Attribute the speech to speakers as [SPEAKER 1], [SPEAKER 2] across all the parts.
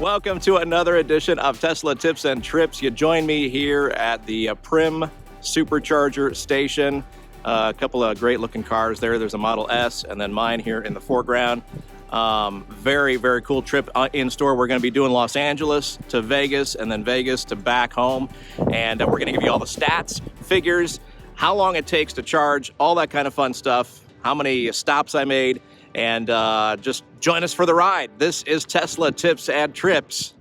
[SPEAKER 1] Welcome to another edition of Tesla Tips and Trips. You join me here at the Primm Supercharger station. A couple of great looking cars there. There's a Model S and then mine here in the foreground. Very, very cool trip in store. We're going to be doing Los Angeles to Vegas and then Vegas to back home. And we're going to give you all the stats, figures, how long it takes to charge, all that kind of fun stuff, how many stops I made, and just join us for the ride. This is Tesla Tips and Trips.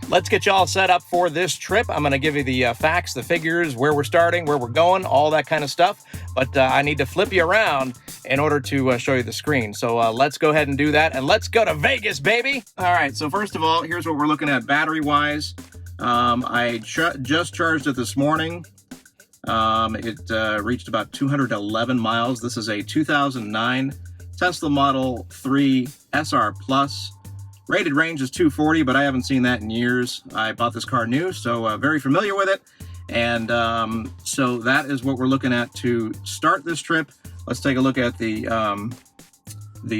[SPEAKER 1] Let's get you all set up for this trip. I'm going to give you the facts, the figures, where we're starting, where we're going, all that kind of stuff. But I need to flip you around in order to show you the screen. So let's go ahead and do that. And let's go to Vegas, baby. All right. So first of all, here's what we're looking at battery-wise. I just charged it this morning. It reached about 211 miles. This is a 2009 Tesla Model 3 SR Plus. Rated range is 240, but I haven't seen that in years. I bought this car new, so very familiar with it. And so that is what we're looking at to start this trip. Let's take a look at the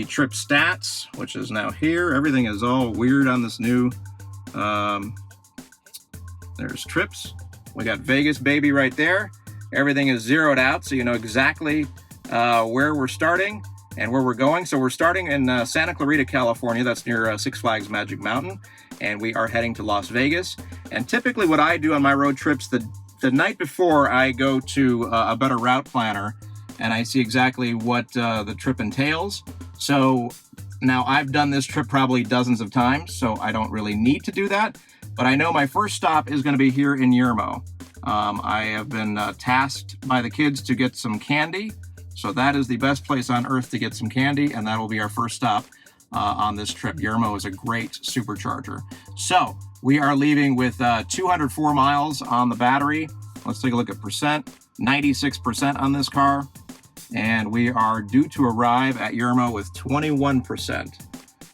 [SPEAKER 1] trip stats, which is now here. Everything is all weird on this new. There's trips. We got Vegas, baby, right there. Everything is zeroed out, so you know exactly where we're starting and where we're going. So we're starting in Santa Clarita, California. That's near Six Flags Magic Mountain. And we are heading to Las Vegas. And typically what I do on my road trips, the night before I go to a better route planner and I see exactly what the trip entails. So now I've done this trip probably dozens of times, so I don't really need to do that. But I know my first stop is going to be here in Yermo. I have been tasked by the kids to get some candy. So that is the best place on earth to get some candy, and that will be our first stop on this trip. Yermo is a great supercharger. So we are leaving with 204 miles on the battery. Let's take a look at percent. 96% on this car. And we are due to arrive at Yermo with 21%.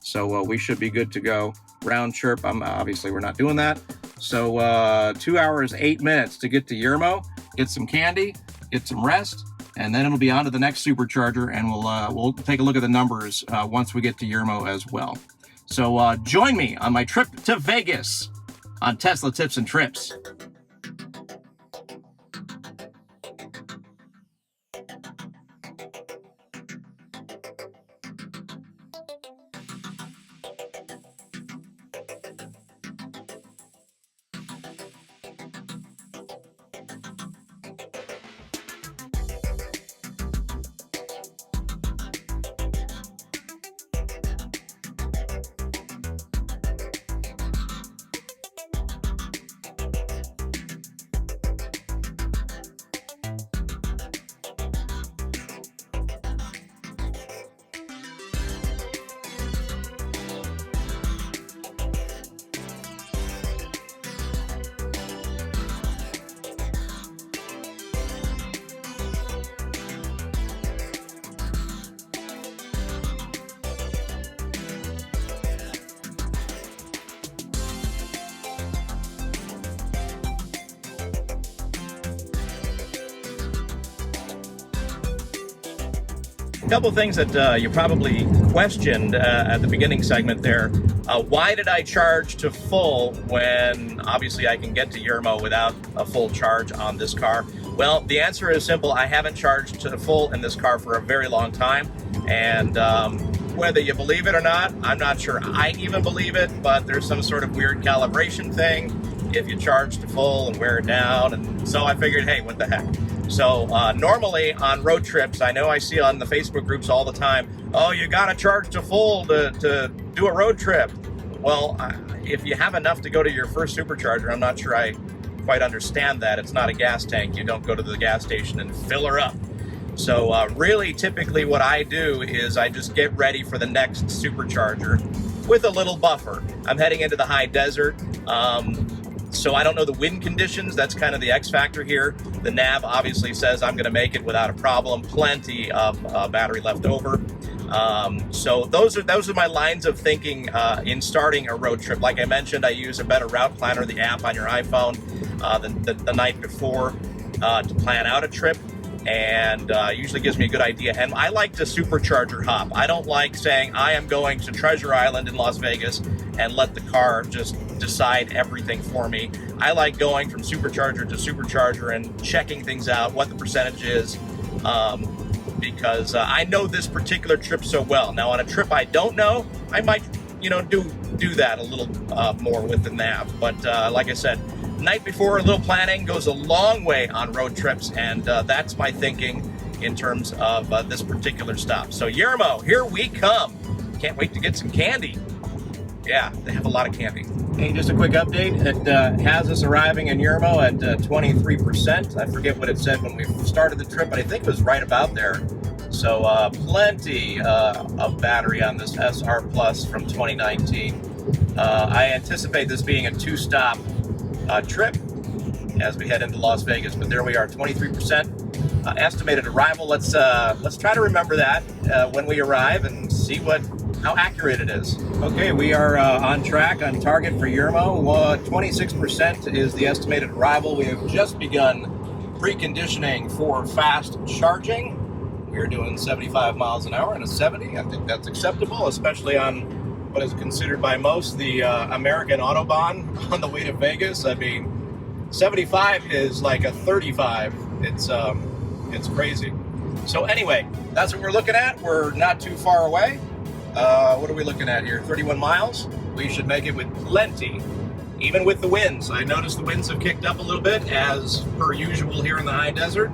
[SPEAKER 1] So we should be good to go. Round trip, obviously we're not doing that. So 2 hours, 8 minutes to get to Yermo, get some candy, get some rest, and then it'll be on to the next supercharger, and we'll take a look at the numbers once we get to Yermo as well. So join me on my trip to Vegas on Tesla Tips and Trips. Couple things that you probably questioned at the beginning segment there. Why did I charge to full when obviously I can get to Yermo without a full charge on this car? Well, the answer is simple. I haven't charged to the full in this car for a very long time. And whether you believe it or not, I'm not sure I even believe it, but there's some sort of weird calibration thing if you charge to full and wear it down. And so I figured, hey, what the heck? So normally on road trips, I know I see on the Facebook groups all the time, oh, you got to charge to full to do a road trip. Well, if you have enough to go to your first supercharger, I'm not sure I quite understand that. It's not a gas tank. You don't go to the gas station and fill her up. So really, typically what I do is I just get ready for the next supercharger with a little buffer. I'm heading into the high desert. So I don't know the wind conditions. That's kind of the X factor here. The nav obviously says I'm going to make it without a problem. Plenty of battery left over. So those are my lines of thinking in starting a road trip. Like I mentioned, I use a better route planner, the app on your iPhone, the night before to plan out a trip. and usually gives me a good idea. And I like to supercharger hop. I don't like saying I am going to Treasure Island in Las Vegas and let the car just decide everything for me. I like going from supercharger to supercharger and checking things out, what the percentage is, because I know this particular trip so well. Now, on a trip I don't know, I might, do that a little more with the nav. But like I said, night before, a little planning goes a long way on road trips, and that's my thinking in terms of this particular stop. So Yermo, here we come. Can't wait to get some candy. Yeah, they have a lot of candy. Hey, just a quick update. It has us arriving in Yermo at 23%. I forget what it said when we started the trip, but I think it was right about there. So plenty of battery on this SR Plus from 2019. I anticipate this being a 2-stop trip as we head into Las Vegas, but there we are, 23% estimated arrival. Let's try to remember that when we arrive and see how accurate it is. Okay, we are on track, on target for Yermo. 26% is the estimated arrival. We have just begun preconditioning for fast charging. We're doing 75 miles an hour and a 70. I think that's acceptable, especially on what is considered by most the American Autobahn on the way to Vegas. I mean, 75 is like a 35. It's crazy. So anyway, that's what we're looking at. We're not too far away. What are we looking at here? 31 miles. We should make it with plenty, even with the winds. I noticed the winds have kicked up a little bit, as per usual here in the high desert.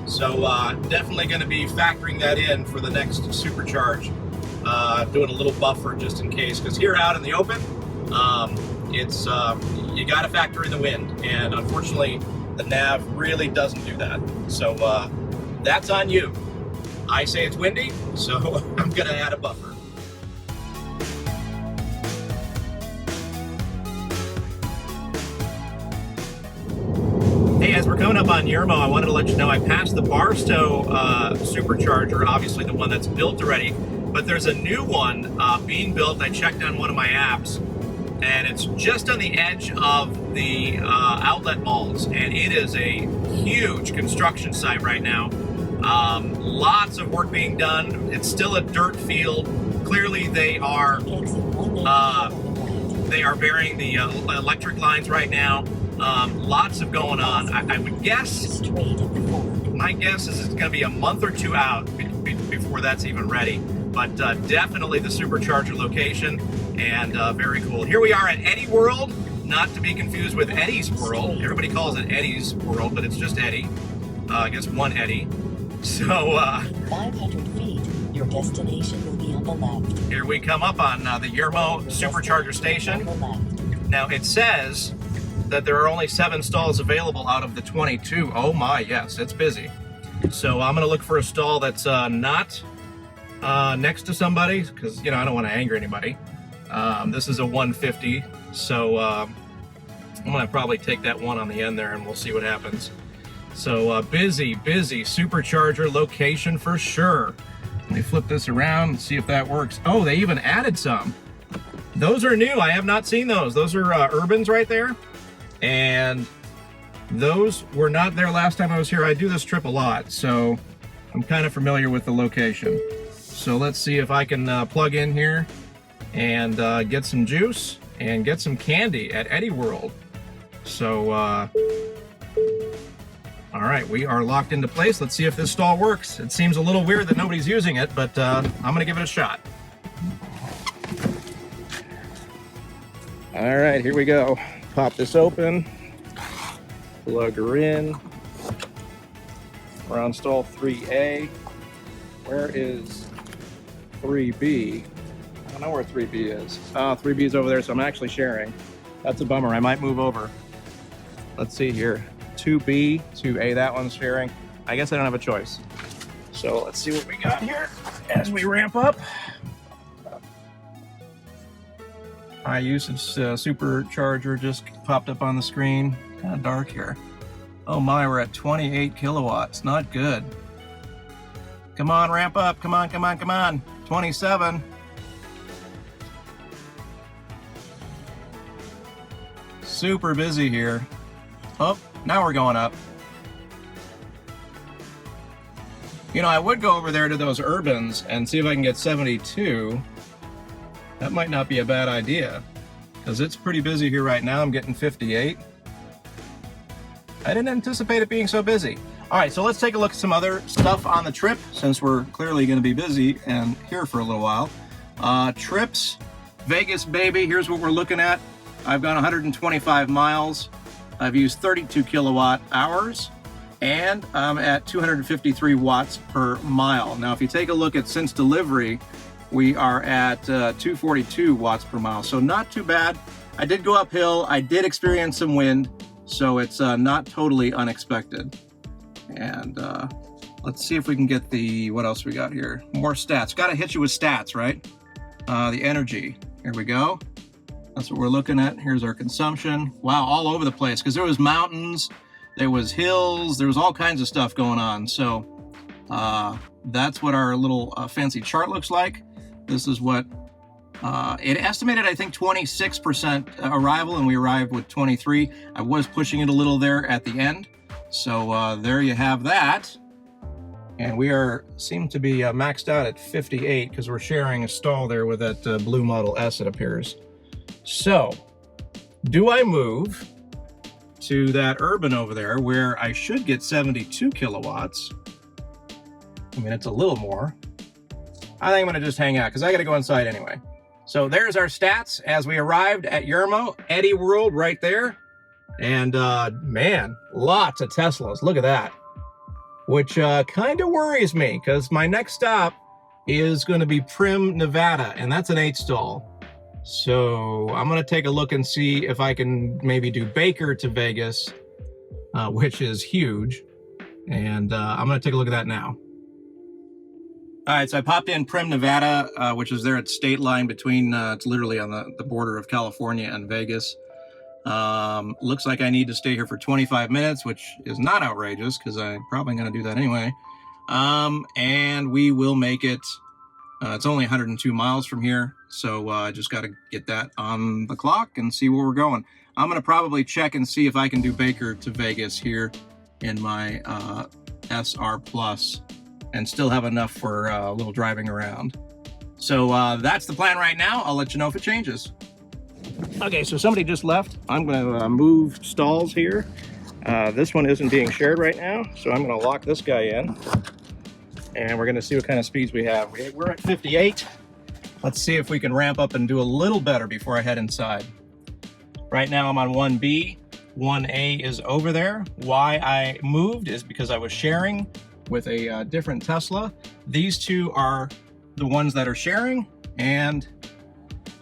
[SPEAKER 1] So definitely going to be factoring that in for the next supercharge. Doing a little buffer just in case, because here out in the open, it's you got to factor in the wind, and unfortunately the nav really doesn't do that. So that's on you. I say it's windy, so I'm going to add a buffer. Hey, as we're coming up on Yermo, I wanted to let you know I passed the Barstow Supercharger, obviously the one that's built already, but there's a new one being built. I checked on one of my apps, and it's just on the edge of the outlet malls, and it is a huge construction site right now. Lots of work being done. It's still a dirt field. Clearly they are burying the electric lines right now. Lots of going on. I would guess, my guess is it's going to be a month or two out before that's even ready. But definitely the Supercharger location, and very cool. Here we are at Eddie World, not to be confused with Eddie's World. Everybody calls it Eddie's World, but it's just Eddie. I guess one Eddie. So
[SPEAKER 2] 500 feet, your destination will be on the left.
[SPEAKER 1] Here we come up on the Yermo Supercharger station. Now it says that there are only 7 stalls available out of the 22. Oh my, yes, it's busy. So I'm gonna look for a stall that's not next to somebody, because I don't want to anger anybody. This is a 150, so I'm gonna probably take that one on the end there, and we'll see what happens. So busy Supercharger location for sure. Let me flip this around and see if that works. Oh, they even added some. Those are new. I have not seen those. Those are Urbans right there. And those were not there last time I was here. I do this trip a lot, so I'm kind of familiar with the location. So let's see if I can plug in here and get some juice and get some candy at Eddie World. So, all right, we are locked into place. Let's see if this stall works. It seems a little weird that nobody's using it, but I'm gonna give it a shot. All right, here we go. Pop this open, plug her in. We're on stall 3A. Where is 3B? I don't know where 3B is. 3B is over there, so I'm actually sharing. That's a bummer. I might move over. Let's see here. 2B, 2A, that one's sharing. I guess I don't have a choice. So let's see what we got here as we ramp up. High usage Supercharger just popped up on the screen. Kind of dark here. Oh my, we're at 28 kilowatts. Not good. Come on, ramp up. Come on, come on, come on. 27. Super busy here. Oh, now we're going up. You know, I would go over there to those urbans and see if I can get 72. That might not be a bad idea, because it's pretty busy here right now. I'm getting 58. I didn't anticipate it being so busy. All right, so let's take a look at some other stuff on the trip, since we're clearly going to be busy and here for a little while. Trips, Vegas, baby. Here's what we're looking at. I've gone 125 miles. I've used 32 kilowatt hours, and I'm at 253 watts per mile. Now, if you take a look at since delivery, we are at 242 watts per mile, so not too bad. I did go uphill. I did experience some wind, so it's not totally unexpected. And let's see if we can get the, what else we got here? More stats. Got to hit you with stats, right? The energy. Here we go. That's what we're looking at. Here's our consumption. Wow, all over the place, because there was mountains, there was hills, there was all kinds of stuff going on. So that's what our little fancy chart looks like. This is what it estimated, I think 26% arrival, and we arrived with 23. I was pushing it a little there at the end. So there you have that. And we seem to be maxed out at 58 because we're sharing a stall there with that blue Model S, it appears. So, do I move to that urban over there where I should get 72 kilowatts? I mean, it's a little more. I think I'm gonna just hang out because I gotta go inside anyway. So there's our stats as we arrived at Yermo, Eddy World right there. And man, lots of Teslas, look at that. Which kind of worries me, because my next stop is going to be Primm, Nevada, and that's an 8 stall. So I'm going to take a look and see if I can maybe do Baker to Vegas, which is huge. And I'm going to take a look at that now. All right, so I popped in Primm, Nevada, which is there at state line between, it's literally on the border of California and Vegas. Looks like I need to stay here for 25 minutes, which is not outrageous because I'm probably going to do that anyway. And we will make it. It's only 102 miles from here, so I just got to get that on the clock and see where we're going. I'm going to probably check and see if I can do Baker to Vegas here in my SR Plus and still have enough for a little driving around. So that's the plan right now. I'll let you know if it changes. Okay, so somebody just left. I'm going to move stalls here. This one isn't being shared right now, so I'm going to lock this guy in. And we're going to see what kind of speeds we have. We're at 58. Let's see if we can ramp up and do a little better before I head inside. Right now I'm on 1B. 1A is over there. Why I moved is because I was sharing with a different Tesla. These two are the ones that are sharing, and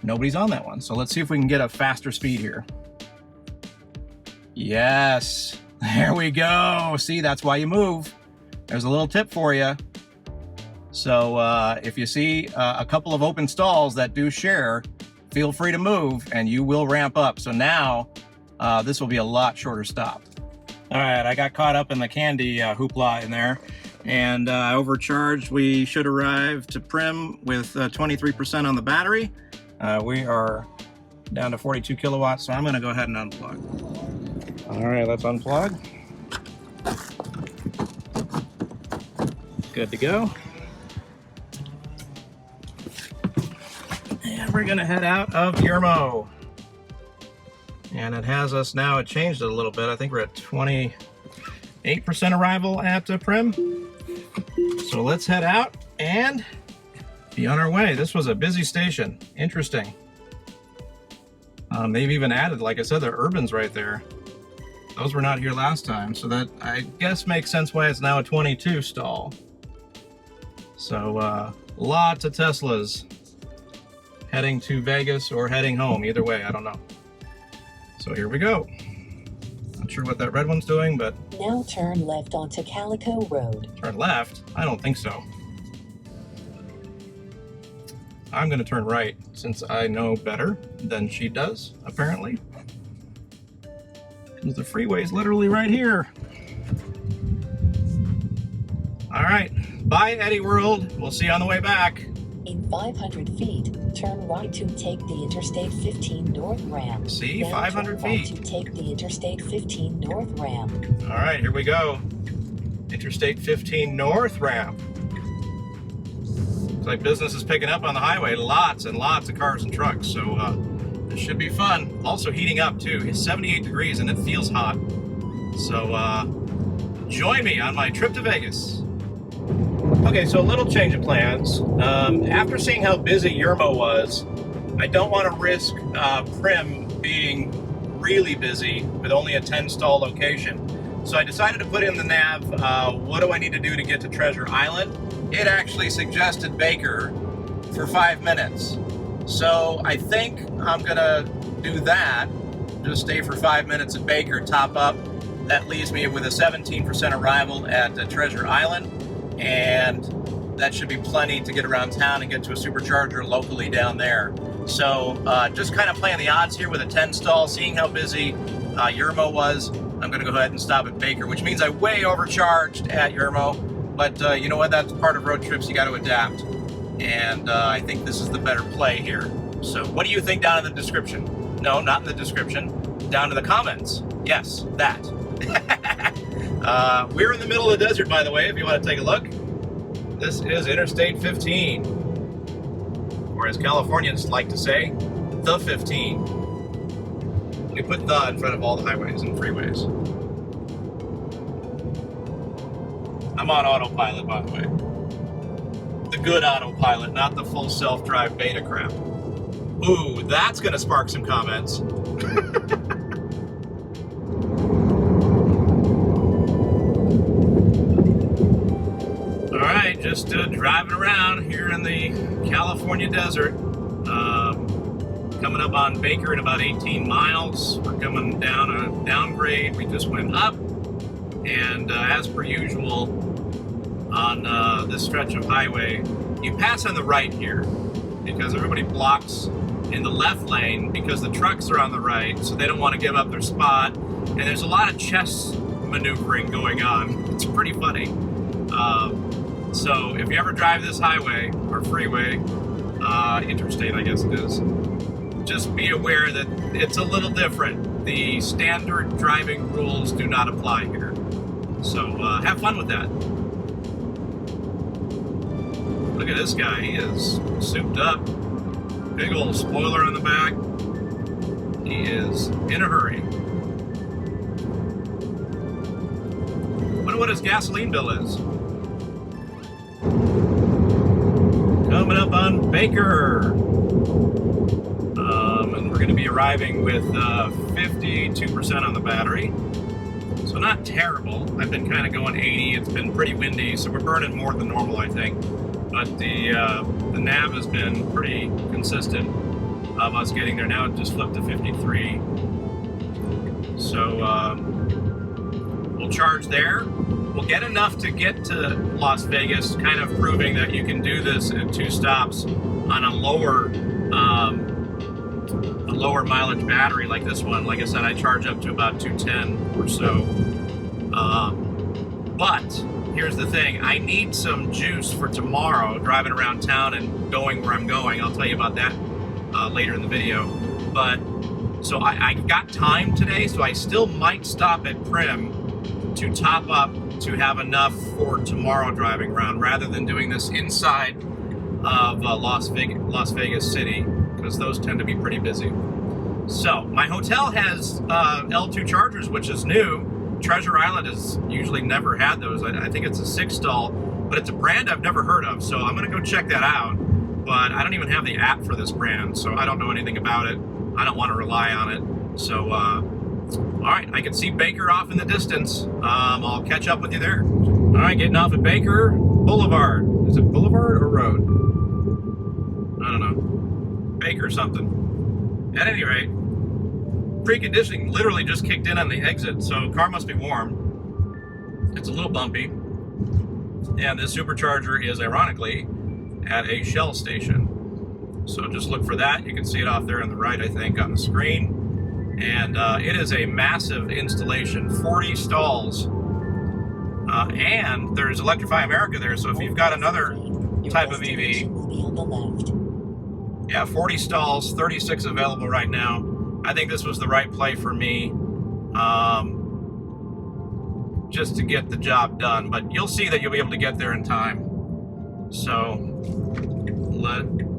[SPEAKER 1] nobody's on that one. So let's see if we can get a faster speed here. Yes, there we go. See, that's why you move. There's a little tip for you. So if you see a couple of open stalls that do share, feel free to move and you will ramp up. So now this will be a lot shorter stop. All right, I got caught up in the candy hoopla in there, and I overcharged. We should arrive to Primm with 23% on the battery. We are down to 42 kilowatts, so I'm going to go ahead and unplug. All right, let's unplug. Good to go. And we're going to head out of Yermo. And it has us now, it changed it a little bit. I think we're at 28% arrival at Primm. So let's head out and be on our way. This was a busy station. Interesting. They've even added, like I said, the urbans right there. Those were not here last time, so that I guess makes sense why it's now a 22 stall. So lots of Teslas heading to Vegas or heading home. Either way, I don't know. So here we go. Not sure what that red one's doing, but...
[SPEAKER 2] Now turn left onto Calico Road.
[SPEAKER 1] Turn left? I don't think so. I'm going to turn right, since I know better than she does, apparently. Because the freeway's literally right here. All right. Bye, Eddy World. We'll see you on the way back.
[SPEAKER 2] In 500 feet, turn right to take the Interstate 15 North ramp.
[SPEAKER 1] See,
[SPEAKER 2] then
[SPEAKER 1] 500
[SPEAKER 2] turn right
[SPEAKER 1] feet.
[SPEAKER 2] to take the Interstate 15 North ramp.
[SPEAKER 1] All right, here we go. Interstate 15 North ramp. Looks like business is picking up on the highway. Lots and lots of cars and trucks, so this should be fun. Also heating up too. It's 78 degrees and it feels hot. So join me on my trip to Vegas. Okay, so a little change of plans. After seeing how busy Yermo was, I don't want to risk Primm being really busy with only a 10 stall location. So I decided to put in the nav, what do I need to do to get to Treasure Island? It actually suggested Baker for 5 minutes. So I think I'm gonna do that, just stay for 5 minutes at Baker, top up. That leaves me with a 17% arrival at Treasure Island, and that should be plenty to get around town and get to a Supercharger locally down there. So just kind of playing the odds here with a 10 stall, seeing how busy Yermo was. I'm going to go ahead and stop at Baker, which means I way overcharged at Yermo. But you know what? That's part of road trips. You got to adapt. And I think this is the better play here. So what do you think down in the description? No, not in the description. Down in the comments. Yes, that. We're in the middle of the desert, by the way, if you want to take a look. This is Interstate 15. Or as Californians like to say, the 15. We put the in front of all the highways and freeways. I'm on autopilot, by the way. The good autopilot, not the full self-drive beta crap. Ooh, that's gonna spark some comments. All right, just driving around here in the California desert. Coming up on Baker in about 18 miles. We're coming down a downgrade. We just went up. And as per usual, on this stretch of highway, you pass on the right here because everybody blocks in the left lane because the trucks are on the right, so they don't want to give up their spot. And there's a lot of chess maneuvering going on. It's pretty funny. So if you ever drive this highway or freeway, interstate I guess it is, just be aware that it's a little different. The standard driving rules do not apply here. So have fun with that. Look at this guy, he is souped up. Big old spoiler on the back. He is in a hurry. Wonder what his gasoline bill is. Coming up on Baker. And we're going to be arriving with 52% on the battery. So not terrible. I've been kind of going 80. It's been pretty windy, so we're burning more than normal, I think. But the nav has been pretty consistent of us getting there. Now it just flipped to 53. So we'll charge there. We'll get enough to get to Las Vegas, kind of proving that you can do this in 2 stops on a lower mileage battery like this one. Like I said, I charge up to about 210 or so. But here's the thing, I need some juice for tomorrow, driving around town and going where I'm going. I'll tell you about that later in the video. But so I got time today, so I still might stop at Primm to top up to have enough for tomorrow driving around, rather than doing this inside of Las Vegas City, because those tend to be pretty busy. So my hotel has L2 chargers, which is new. Treasure Island has usually never had those. I think it's a 6 stall, but it's a brand I've never heard of. So I'm gonna go check that out. But I don't even have the app for this brand, so I don't know anything about it. I don't want to rely on it. So, all right, I can see Baker off in the distance. I'll catch up with you there. All right, getting off at Baker Boulevard. Is it Boulevard or Road? I don't know. Baker something. At any rate, preconditioning literally just kicked in on the exit, so car must be warm. It's a little bumpy. And this Supercharger is ironically at a Shell station. So just look for that. You can see it off there on the right, I think, on the screen. And it is a massive installation, 40 stalls. And there's Electrify America there, so if you've got another type of EV, yeah, 40 stalls, 36 available right now. I think this was the right play for me. just to get the job done, but you'll see that you'll be able to get there in time. So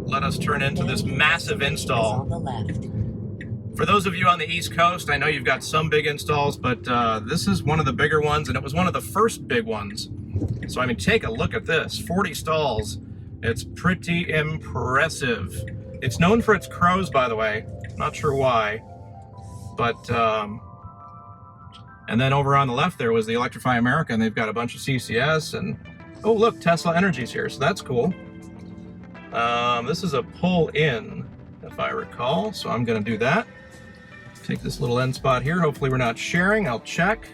[SPEAKER 1] let us turn into this massive install.
[SPEAKER 2] On the left.
[SPEAKER 1] For those of you on the East Coast, I know you've got some big installs, but this is one of the bigger ones, and it was one of the first big ones. So I mean, take a look at this, 40 stalls. It's pretty impressive. It's known for its crows, by the way. Not sure why, but and then over on the left there was the Electrify America, and they've got a bunch of CCS, and oh look, Tesla Energy's here, so that's cool. This is a pull-in, if I recall, so I'm going to do that. Take this little end spot here. Hopefully we're not sharing. I'll check.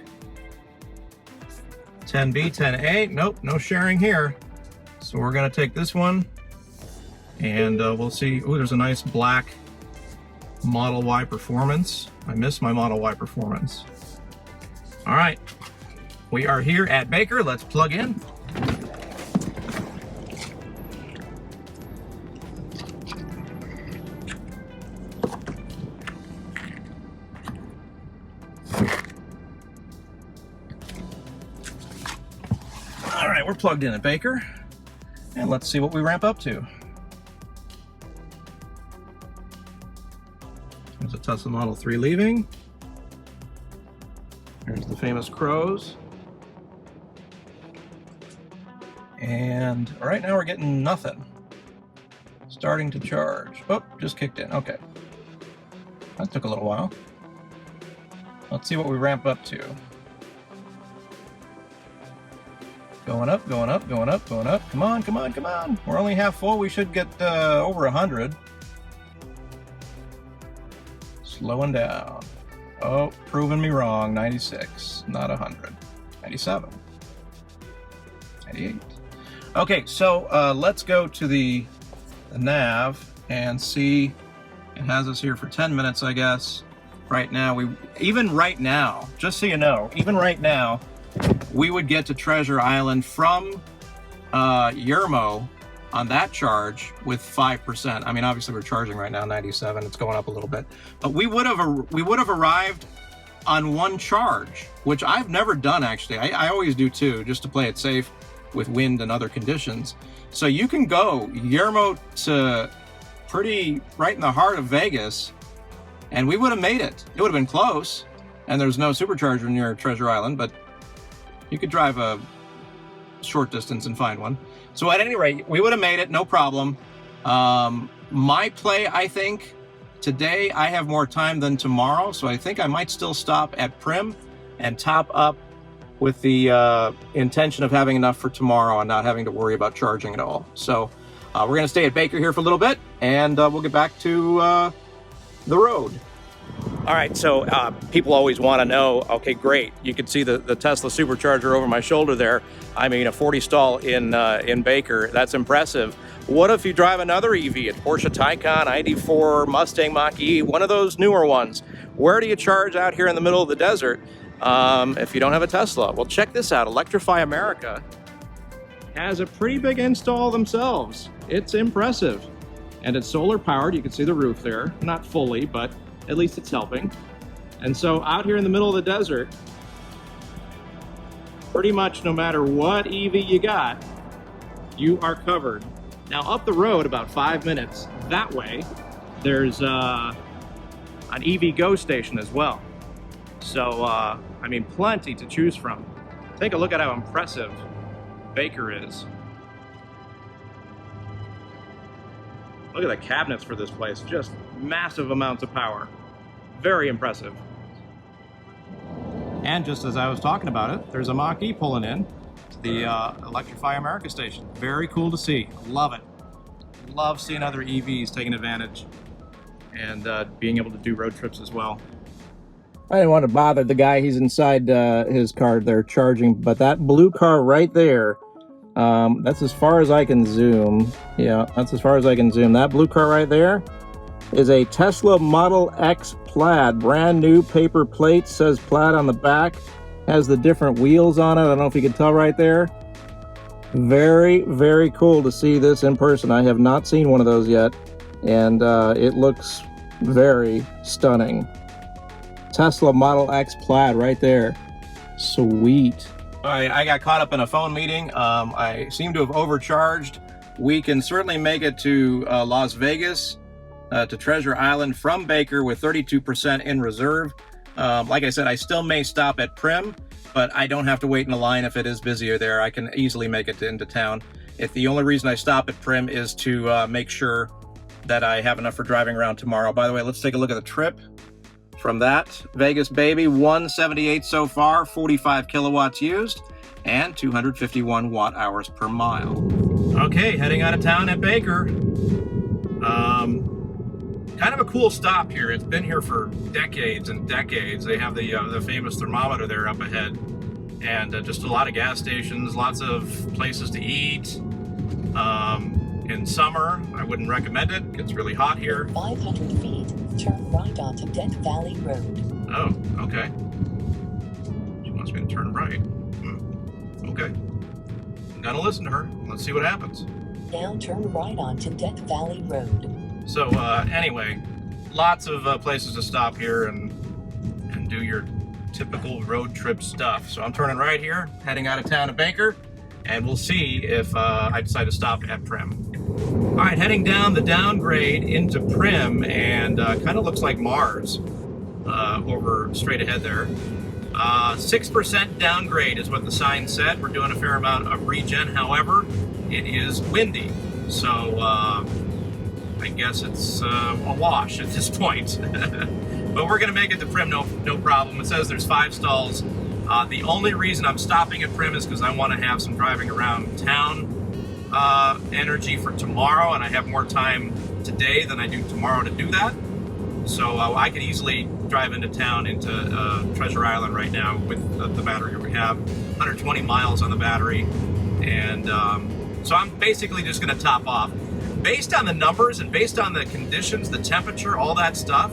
[SPEAKER 1] 10B, 10A. Nope, no sharing here. So we're going to take this one, and we'll see. Oh, there's a nice black Model Y Performance. I missed my Model Y Performance. All right, we are here at Baker. Let's plug in. All right, we're plugged in at Baker, and let's see what we ramp up to. There's a Tesla Model 3 leaving. There's the famous crows. And right now we're getting nothing. Starting to charge. Oh, just kicked in. Okay. That took a little while. Let's see what we ramp up to. Going up, going up, going up, going up. Come on, come on, come on. We're only half full. We should get over 100. Slowing down. Oh, proving me wrong. 96, not 100. 97. 98. Okay, so let's go to the nav and see. It has us here for 10 minutes, I guess. Right now, even right now, just so you know, even right now, we would get to Treasure Island from Yermo on that charge with 5%. I mean, obviously we're charging right now 97. It's going up a little bit, but we would have arrived on one charge, which I've never done actually. I always do two, just to play it safe with wind and other conditions. So you can go Yermo to pretty right in the heart of Vegas, and we would have made it. It would have been close, and there's no supercharger near Treasure Island, but you could drive a short distance and find one. So at any rate, we would have made it, no problem. My play, I think, today I have more time than tomorrow, so I think I might still stop at Primm and top up with the intention of having enough for tomorrow and not having to worry about charging at all. So we're going to stay at Baker here for a little bit, and we'll get back to the road. All right, so people always want to know, okay, great. You can see the Tesla Supercharger over my shoulder there. I mean, a 40 stall in Baker, that's impressive. What if you drive another EV, a Porsche Taycan, ID4, Mustang Mach-E, one of those newer ones? Where do you charge out here in the middle of the desert if you don't have a Tesla? Well, check this out. Electrify America has a pretty big install themselves. It's impressive. And it's solar powered. You can see the roof there. Not fully, but at least it's helping. And so out here in the middle of the desert, pretty much no matter what EV you got, you are covered. Now up the road about 5 minutes that way, there's an EV Go station as well. So, I mean, plenty to choose from. Take a look at how impressive Baker is. Look at the cabinets for this place, just massive amounts of power. Very impressive. And just as I was talking about it, there's a Mach-E pulling in to the Electrify America station. Very cool to see. Love it. Love seeing other EVs taking advantage and being able to do road trips as well. I didn't want to bother the guy. He's inside his car there charging, but that blue car right there, that's as far as I can zoom. Yeah, that's as far as I can zoom. That blue car right there is a Tesla Model X Plaid. Brand new paper plate, says Plaid on the back. Has the different wheels on it. I don't know if you can tell right there. Very, very cool to see this in person. I have not seen one of those yet, and it looks very stunning. Tesla Model X Plaid right there.
[SPEAKER 3] Sweet.
[SPEAKER 1] All right, I got caught up in a phone meeting. I seem to have overcharged. We can certainly make it to Las Vegas, to Treasure Island from Baker with 32% in reserve. Like I said, I still may stop at Primm, but I don't have to wait in a line if it is busier there. I can easily make it into town. If the only reason I stop at Primm is to make sure that I have enough for driving around tomorrow. By the way, let's take a look at the trip from that Vegas baby. 178 so far, 45 kilowatts used, and 251 watt hours per mile. Okay, heading out of town at Baker. Kind of a cool stop here. It's been here for decades and decades. They have the famous thermometer there up ahead, and just a lot of gas stations, lots of places to eat. In summer, I wouldn't recommend it. It gets really hot here.
[SPEAKER 2] 500 feet, turn right onto Death Valley Road.
[SPEAKER 1] Oh, okay. She wants me to turn right. Okay. I'm gonna listen to her. Let's see what happens.
[SPEAKER 2] Now turn right onto Death Valley Road.
[SPEAKER 1] So anyway, lots of places to stop here and do your typical road trip stuff. So I'm turning right here, heading out of town to Baker, and we'll see if I decide to stop at Primm. All right, heading down the downgrade into Primm, and kind of looks like Mars over straight ahead there. 6% downgrade is what the sign said. We're doing a fair amount of regen. However, it is windy, so I guess it's a wash at this point. But we're gonna make it to Primm, no problem. It says there's 5 stalls. The only reason I'm stopping at Primm is because I want to have some driving around town energy for tomorrow, and I have more time today than I do tomorrow to do that. So I could easily drive into town, into Treasure Island right now with the battery we have. 120 miles on the battery, and so I'm basically just going to top off. Based on the numbers and based on the conditions, the temperature, all that stuff,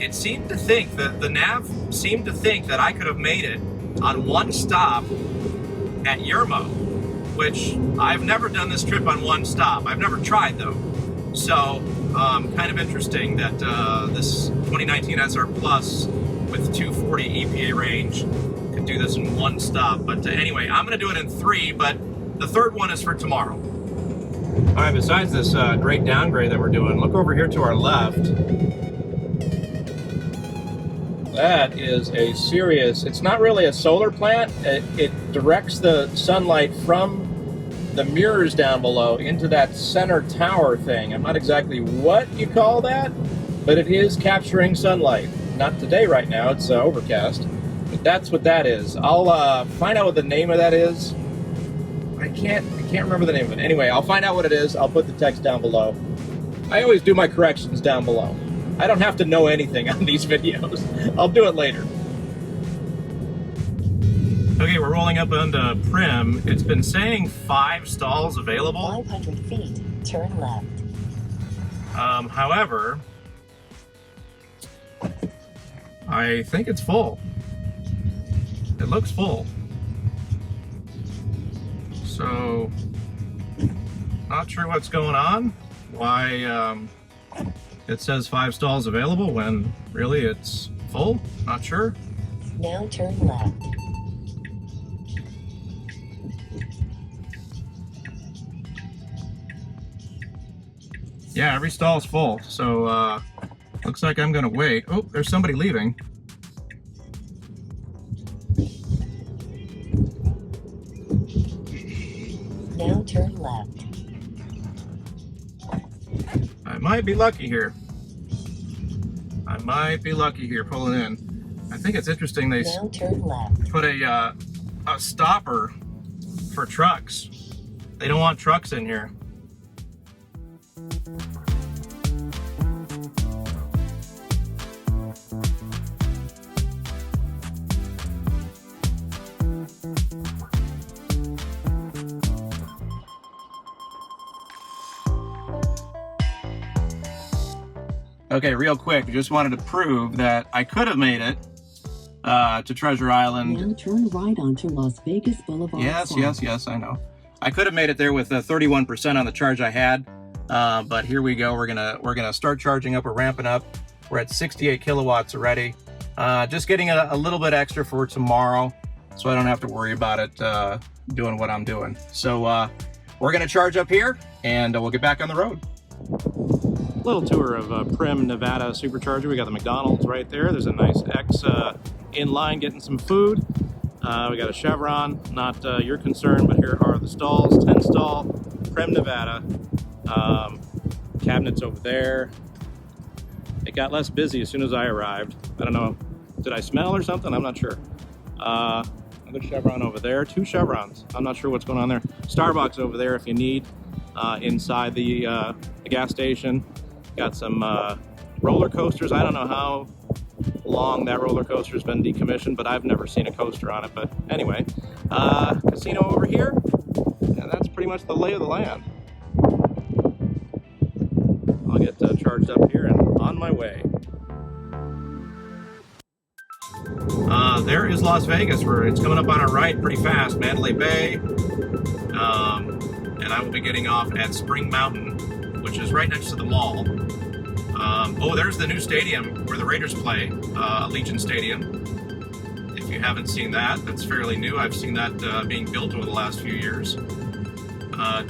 [SPEAKER 1] it seemed to think that the nav seemed to think that I could have made it on one stop at Yermo, which I've never done this trip on one stop. I've never tried though. So kind of interesting that this 2019 SR Plus with 240 EPA range could do this in one stop. But anyway, I'm gonna do it in 3, but the third one is for tomorrow. All right, besides this great downgrade that we're doing, look over here to our left. That is a serious, it's not really a solar plant. It directs the sunlight from the mirrors down below into that center tower thing. I'm not exactly what you call that, but it is capturing sunlight. Not today right now, it's overcast, but that's what that is. I'll find out what the name of that is. I can't remember the name of it. Anyway, I'll find out what it is. I'll put the text down below. I always do my corrections down below. I don't have to know anything on these videos. I'll do it later. Okay, we're rolling up onto Primm. It's been saying 5 stalls available.
[SPEAKER 2] 500 feet, turn left.
[SPEAKER 1] However, I think it's full. It looks full. So, not sure what's going on. Why it says 5 stalls available when really it's full? Not sure.
[SPEAKER 2] Now turn left.
[SPEAKER 1] Yeah, every stall's full. So, looks like I'm gonna wait. Oh, there's somebody leaving.
[SPEAKER 2] Now turn left.
[SPEAKER 1] I might be lucky here. I might be lucky here pulling in. I think it's interesting they
[SPEAKER 2] Now turn left.
[SPEAKER 1] put a stopper for trucks. They don't want trucks in here. Okay, real quick, just wanted to prove that I could have made it to Treasure Island.
[SPEAKER 2] Now turn right onto Las Vegas Boulevard.
[SPEAKER 1] Yes, I know. I could have made it there with 31% on the charge I had, but here we go. We're gonna start charging up. We're ramping up. We're at 68 kilowatts already. Just getting a little bit extra for tomorrow. so I don't have to worry about it doing what I'm doing. So we're gonna charge up here and we'll get back on the road. Little tour of Primm, Nevada Supercharger. We got the McDonald's right there. There's a nice X in line getting some food. We got a Chevron, not your concern, but here are the stalls. 10 stall, Primm, Nevada. Cabinets over there. It got less busy as soon as I arrived. I don't know, did I smell or something? I'm not sure. Another Chevron over there, 2 Chevrons. I'm not sure what's going on there. Starbucks over there if you need, inside the gas station. Got some roller coasters. I don't know how long that roller coaster has been decommissioned, but I've never seen a coaster on it. But anyway, casino over here, and that's pretty much the lay of the land. I'll get charged up here and on my way. There is Las Vegas, where it's coming up on our right pretty fast, Mandalay Bay. And I will be getting off at Spring Mountain, which is right next to the mall. Oh, there's the new stadium where the Raiders play, Allegiant Stadium. If you haven't seen that, that's fairly new. I've seen that being built over the last few years.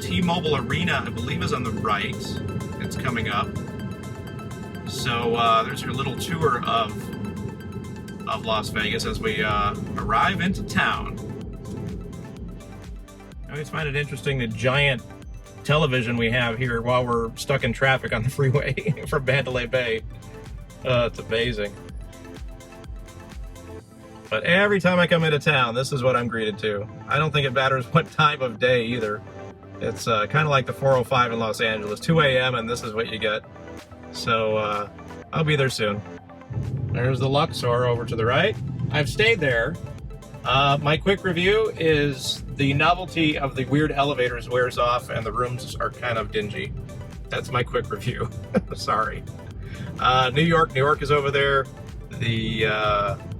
[SPEAKER 1] T-Mobile Arena, I believe, is on the right. It's coming up. So there's your little tour of Las Vegas as we arrive into town. I always find it interesting the giant television we have here while we're stuck in traffic on the freeway from Mandalay Bay. It's amazing. But every time I come into town, this is what I'm greeted to. I don't think it matters what time of day either. It's kind of like the 405 in Los Angeles, 2 a.m. and this is what you get. So I'll be there soon. There's the Luxor over to the right. I've stayed there. My quick review is the novelty of the weird elevators wears off and the rooms are kind of dingy. That's my quick review. Sorry. New York is over there. The,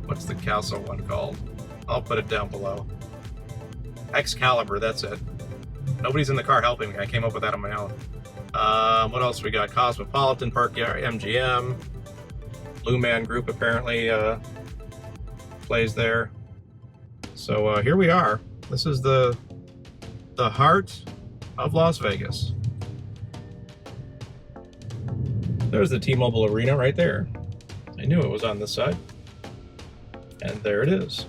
[SPEAKER 1] what's the castle one called? I'll put it down below. Excalibur, that's it. Nobody's in the car helping me. I came up with that on my own. What else we got? Cosmopolitan Park, MGM. Blue Man Group apparently plays there. So here we are. This is the heart of Las Vegas. There's the T-Mobile Arena right there. I knew it was on this side. And there it is.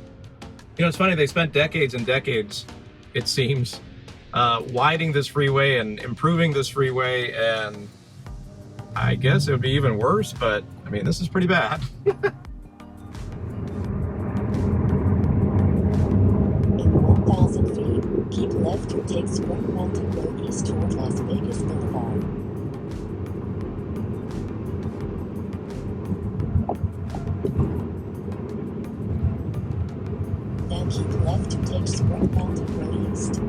[SPEAKER 1] You know, it's funny, they spent decades and decades, it seems, widening this freeway and improving this freeway, and I guess it would be even worse, but I mean, this is pretty bad.
[SPEAKER 2] In 1,000 feet, keep left to take Spring Mountain Road east toward Las Vegas Boulevard. Now keep left to take Spring Mountain Road east.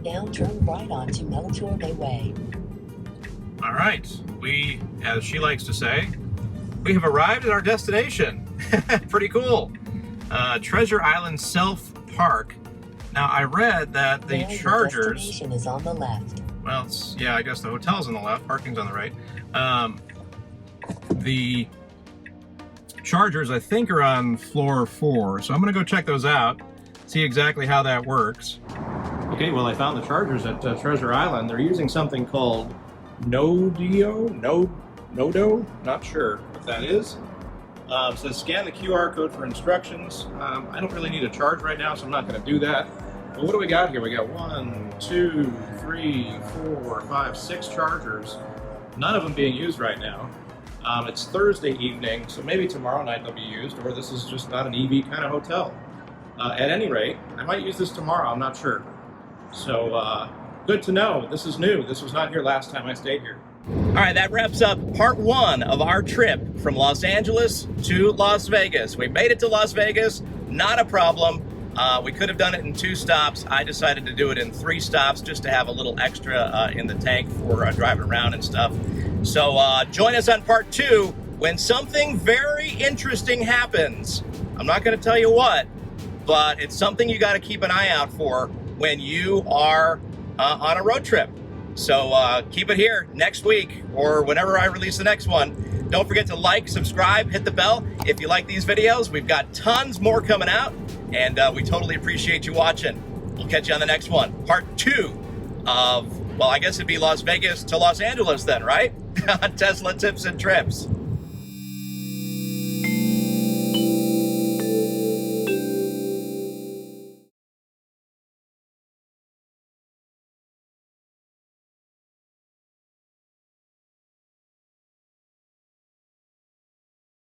[SPEAKER 2] Now turn right onto Melchor Way.
[SPEAKER 1] All right, we, as she likes to say, we have arrived at our destination. Pretty cool. Treasure Island Self Park. Now, I read that the Chargers...
[SPEAKER 2] The destination is on the left.
[SPEAKER 1] Well, it's, yeah, I guess the hotel's on the left, parking's on the right. The Chargers, I think, are on floor 4, so I'm going to go check those out, see exactly how that works. Okay, well, I found the Chargers at Treasure Island. They're using something called Nodo? Not sure what that is. It says scan the QR code for instructions. I don't really need a charge right now, so I'm not going to do that. But what do we got here? We got 1, 2, 3, 4, 5, 6 chargers. None of them being used right now. It's Thursday evening, so maybe tomorrow night they'll be used, or this is just not an EV kind of hotel. At any rate, I might use this tomorrow, I'm not sure. So, good to know. This is new. This was not here last time I stayed here. All right, that wraps up part 1 of our trip from Los Angeles to Las Vegas. We made it to Las Vegas, not a problem. We could have done it in 2 stops. I decided to do it in 3 stops just to have a little extra in the tank for driving around and stuff. So join us on part 2 when something very interesting happens. I'm not going to tell you what, but it's something you got to keep an eye out for when you are
[SPEAKER 3] on a road trip. So keep it here next week or whenever I release the next one. Don't forget to like, subscribe, hit the bell if you like these videos. We've got tons more coming out, and we totally appreciate you watching. We'll catch you on the next one. Part 2 of, well, I guess it'd be Las Vegas to Los Angeles then, right? Tesla tips and trips.